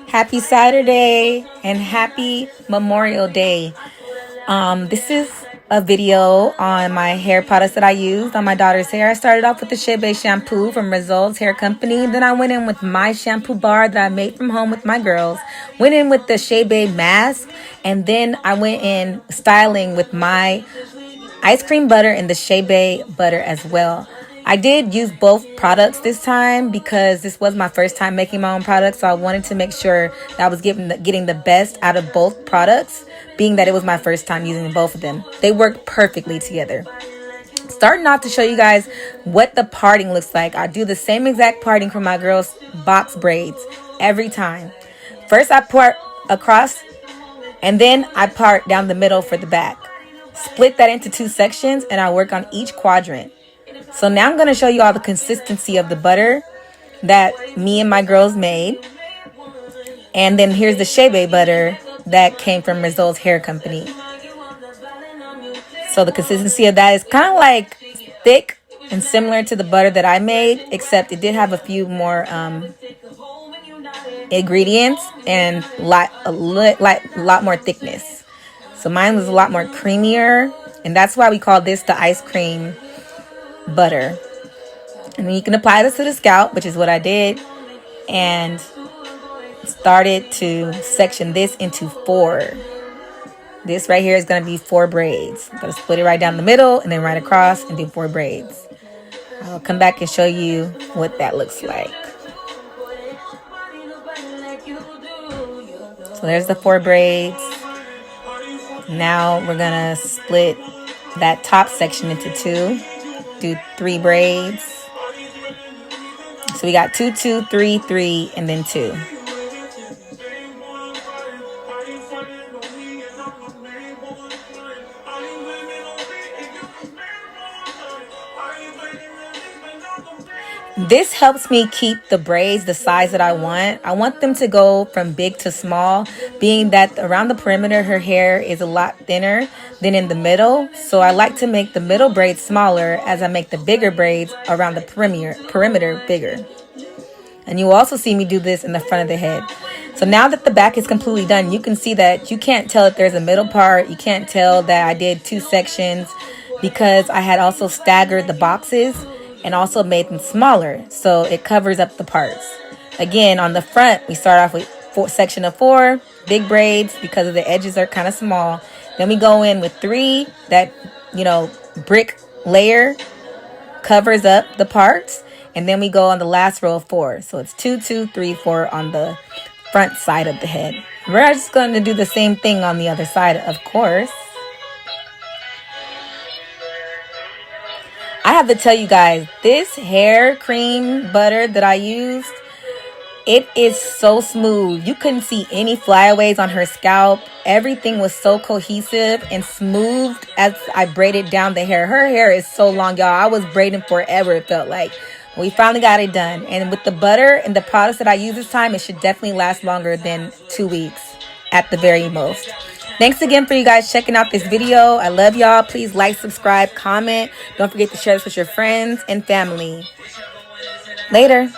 Happy Saturday and happy Memorial Day. This is a video on my hair products that I used on my daughter's hair. I started off with the Shea Bay shampoo from Results Hair Company. Then I went in with my shampoo bar that I made from home with my girls. Went in with the Shea Bay mask. And then I went in styling with my ice cream butter and the Shea Bay butter as well. I did use both products this time because this was my first time making my own products. So I wanted to make sure that I was getting the best out of both products, being that it was my first time using both of them. They work perfectly together. Starting off to show you guys what the parting looks like. I do the same exact parting for my girls' box braids every time. First I part across and then I part down the middle for the back. Split that into two sections and I work on each quadrant. So now I'm going to show you all the consistency of the butter that me and my girls made. And then here's the Shea Bay butter that came from Results Hair Company. So the consistency of that is kind of like thick and similar to the butter that I made, except it did have a few more ingredients and a lot more thickness. So mine was a lot more creamier, and that's why we call this the ice cream butter. And then you can apply this to the scalp, which is what I did, and started to section this into 4. This right here is going to be 4 braids. I'm going to split it right down the middle and then right across and do 4 braids. I'll come back and show you what that looks like. So there's the 4 braids. Now we're going to split that top section into 2. Do 3 braids. So we got 2, 2, 3, 3, and then 2. This helps me keep the braids the size that I want. I want them to go from big to small, being that around the perimeter her hair is a lot thinner than in the middle. So I like to make the middle braids smaller as I make the bigger braids around the perimeter bigger. And you will also see me do this in the front of the head. So now that the back is completely done, you can see that you can't tell if there's a middle part. You can't tell that I did 2 sections because I had also staggered the boxes and also made them smaller, so it covers up the parts. Again, on the front, we start off with section of 4 big braids because of the edges are kind of small. Then we go in with 3 that, brick layer covers up the parts, and then we go on the last row of 4. So it's 2, 2, 3, 4 on the front side of the head. We're just going to do the same thing on the other side, of course. I have to tell you guys, this hair cream butter that I used, it is so smooth. You couldn't see any flyaways on her scalp. Everything was so cohesive and smooth as I braided down the hair. Her hair is so long, y'all. I was braiding forever, it felt like. We finally got it done. And with the butter and the products that I use this time, it should definitely last longer than 2 weeks at the very most. Thanks again for you guys checking out this video. I love y'all. Please like, subscribe, comment. Don't forget to share this with your friends and family. Later.